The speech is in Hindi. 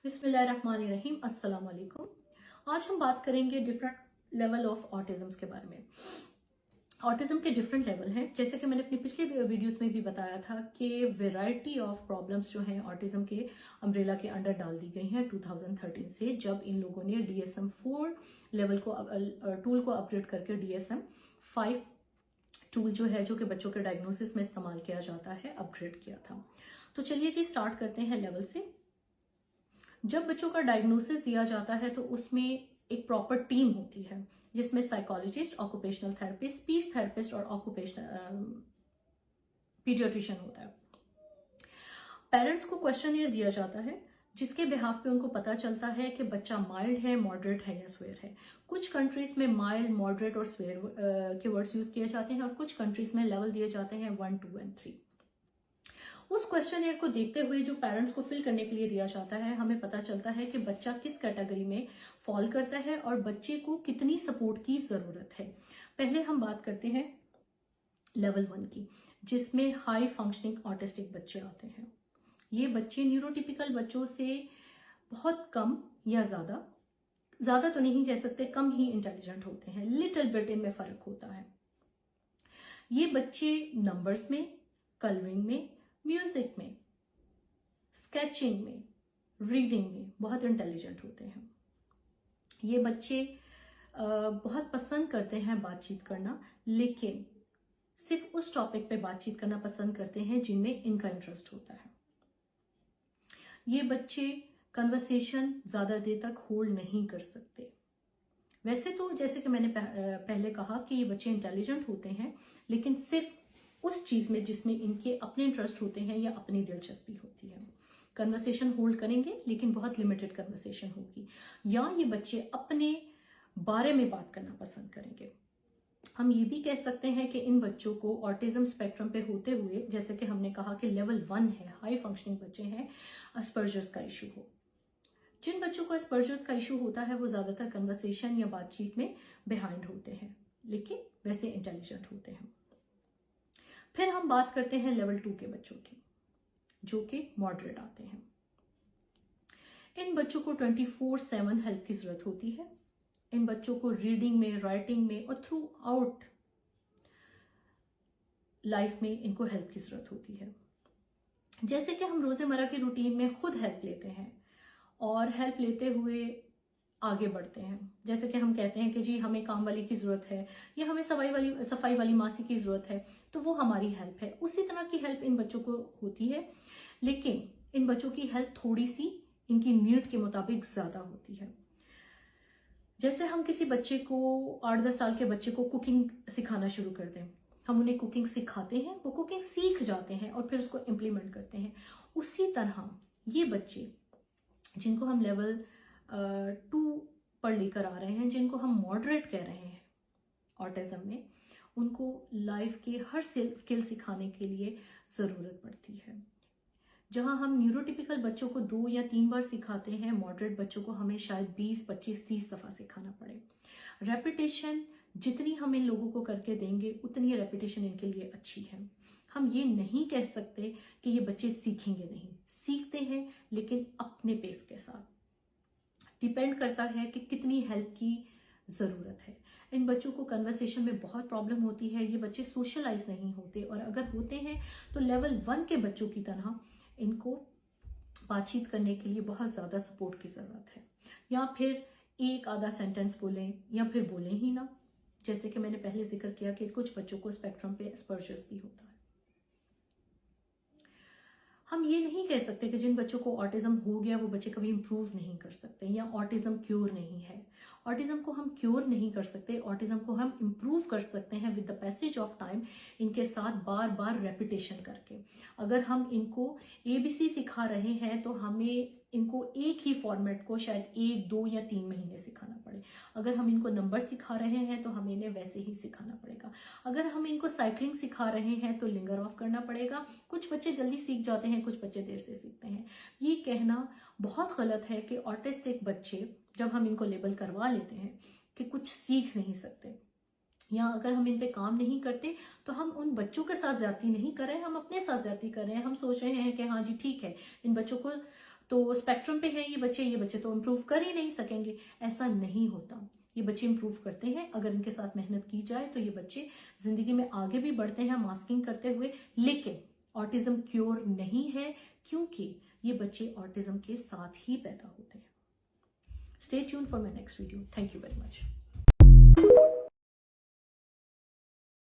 बिस्मिल्लाहिर्रहमानिर्रहीम, अस्सलाम वालेकुम। आज हम बात करेंगे डिफरेंट लेवल ऑफ ऑटिज्म के बारे में। ऑटिज्म के डिफरेंट लेवल हैं, जैसे कि मैंने अपनी पिछली वीडियोस में भी बताया था कि वैरायटी ऑफ प्रॉब्लम्स जो हैं ऑटिज्म के अम्ब्रेला के अंडर डाल दी गई हैं 2013 से, जब इन लोगों ने DSM-4 लेवल को टूल को अपग्रेड करके DSM-5 टूल जो है, जो कि बच्चों के डायग्नोसिस में इस्तेमाल किया जाता है, अपग्रेड किया था। तो चलिए जी स्टार्ट करते हैं लेवल से। जब बच्चों का डायग्नोसिस दिया जाता है तो उसमें एक प्रॉपर टीम होती है, जिसमें psychologist, occupational therapist, speech therapist और ऑक्यूपेशनल पीडियाट्रिशियन होता है। पेरेंट्स को क्वेश्चनियर दिया जाता है, जिसके बिहाफ पे उनको पता चलता है कि बच्चा माइल्ड है, मॉडरेट है या स्वेयर है। कुछ कंट्रीज में माइल्ड, मॉडरेट और स्वेयर के वर्ड्स यूज किए जाते हैं, और कुछ कंट्रीज में लेवल दिए जाते हैं 1, 2 और 3। उस क्वेश्चनियर को देखते हुए जो पेरेंट्स को फिल करने के लिए दिया जाता है, हमें पता चलता है कि बच्चा किस कैटेगरी में फॉल करता है और बच्चे को कितनी सपोर्ट की जरूरत है। पहले हम बात करते हैं लेवल 1 की, जिसमें हाई फंक्शनिंग ऑटिस्टिक बच्चे आते हैं। ये बच्चे न्यूरोटिपिकल बच्चों से बहुत कम या ज्यादा तो नहीं कह सकते, कम ही इंटेलिजेंट होते हैं। लिटिल बिट इनमें फर्क होता है। ये बच्चे नंबर्स में, कलरिंग में, म्यूजिक में, स्केचिंग में, रीडिंग में बहुत इंटेलिजेंट होते हैं। ये बच्चे बहुत पसंद करते हैं बातचीत करना, लेकिन सिर्फ उस टॉपिक पे बातचीत करना पसंद करते हैं जिनमें इनका इंटरेस्ट होता है। ये बच्चे कन्वर्सेशन ज्यादा देर तक होल्ड नहीं कर सकते। वैसे तो जैसे कि मैंने पहले कहा कि ये बच्चे इंटेलिजेंट होते हैं, लेकिन सिर्फ उस चीज में जिसमें इनके अपने इंटरेस्ट होते हैं या अपनी दिलचस्पी होती है। कन्वर्सेशन होल्ड करेंगे, लेकिन बहुत लिमिटेड कन्वर्सेशन होगी। या ये बच्चे अपने बारे में बात करना पसंद करेंगे। हम ये भी कह सकते हैं कि इन बच्चों को ऑटिज्म स्पेक्ट्रम पे होते हुए, जैसे कि हमने कहा कि लेवल 1 है, हाई फंक्शनिंग बच्चे हैं, अस्पर्जर्स का इशू हो। जिन बच्चों को अस्पर्जर्स का इशू होता है वो ज्यादातर कन्वर्सेशन या बातचीत में बिहाइंड होते हैं, लेकिन वैसे इंटेलिजेंट होते हैं। फिर हम बात करते हैं लेवल 2 के बच्चों की, जो कि मॉडरेट आते हैं। इन बच्चों को 24/7 हेल्प की जरूरत होती है। इन बच्चों को रीडिंग में, राइटिंग में और थ्रू आउट लाइफ में इनको हेल्प की जरूरत होती है। जैसे कि हम रोजमर्रा की रूटीन में खुद हेल्प लेते हैं और हेल्प लेते हुए आगे बढ़ते हैं। जैसे कि हम कहते हैं कि जी हमें काम वाली की जरूरत है, या हमें सफाई वाली मासी की जरूरत है, तो वो हमारी हेल्प है। उसी तरह की हेल्प इन बच्चों को होती है, लेकिन इन बच्चों की हेल्प थोड़ी सी इनकी नीड के मुताबिक ज्यादा होती है। जैसे हम किसी बच्चे को, 8-10 साल के बच्चे को कुकिंग सिखाना शुरू कर दें, हम उन्हें कुकिंग सिखाते हैं, वो कुकिंग सीख जाते हैं और फिर उसको इम्प्लीमेंट करते हैं। उसी तरह ये बच्चे जिनको हम लेवल 2 पर लेकर आ रहे हैं, जिनको हम मॉडरेट कह रहे हैं ऑटिज्म में, उनको लाइफ के हर स्किल सिखाने के लिए जरूरत पड़ती है। जहां हम न्यूरोटिपिकल बच्चों को 2 या 3 बार सिखाते हैं, मॉडरेट बच्चों को हमें शायद 20, 25, 30 दफा सिखाना पड़े। रेपिटेशन जितनी हम इन लोगों को करके देंगे, उतनी रेपिटेशन इनके लिए अच्छी है। हम ये नहीं कह सकते कि ये बच्चे सीखेंगे नहीं, सीखते हैं, लेकिन अपने पेस के साथ। डिपेंड करता है कि कितनी हेल्प की जरूरत है। इन बच्चों को कन्वर्सेशन में बहुत प्रॉब्लम होती है। ये बच्चे सोशलाइज नहीं होते, और अगर होते हैं तो लेवल 1 के बच्चों की तरह इनको बातचीत करने के लिए बहुत ज्यादा सपोर्ट की जरूरत है। या फिर एक आधा सेंटेंस बोलें, या फिर बोलें ही ना। जैसे कि मैंने पहले जिक्र किया कि कुछ बच्चों को स्पेक्ट्रम पे अस्पर्जर्स भी होता है। हम ये नहीं कह सकते कि जिन बच्चों को ऑटिज्म हो गया वो बच्चे कभी इंप्रूव नहीं कर सकते, या ऑटिज्म क्योर नहीं है। ऑटिज्म को हम क्योर नहीं कर सकते, ऑटिज्म को हम इंप्रूव कर सकते हैं with the passage of time, इनके साथ बार बार रेपिटेशन करके। अगर हम इनको ABC सिखा रहे हैं तो हमें इनको एक ही फॉर्मेट को शायद 1, 2 या 3 महीने सिखाना पड़े। अगर हम इनको नंबर सिखा रहे हैं तो हमें इन्हें वैसे ही सिखाना पड़ेगा। अगर हम इनको साइकिलिंग सिखा रहे हैं तो लिंगर ऑफ करना पड़ेगा। कुछ बच्चे जल्दी सीख जाते हैं, कुछ बच्चे देर से सीखते हैं। ये कहना बहुत गलत है कि ऑटिस्टिक बच्चे, जब हम इनको लेबल करवा लेते हैं कि कुछ सीख नहीं सकते, या अगर हम इन पे काम नहीं करते, तो हम उन बच्चों के साथ ज्यादती नहीं कर रहे हैं, हम अपने साथ ज्यादती कर रहे हैं। हम सोच रहे हैं कि हाँ जी ठीक है, इन बच्चों को तो स्पेक्ट्रम पे है ये बच्चे तो इम्प्रूव कर ही नहीं सकेंगे। ऐसा नहीं होता, ये बच्चे इम्प्रूव करते हैं। अगर इनके साथ मेहनत की जाए तो ये बच्चे जिंदगी में आगे भी बढ़ते हैं मास्किंग करते हुए। लेकिन ऑटिज्म क्योर नहीं है, क्योंकि ये बच्चे ऑटिज्म के साथ ही पैदा होते हैं। Stay tuned for my next video. Thank you very much.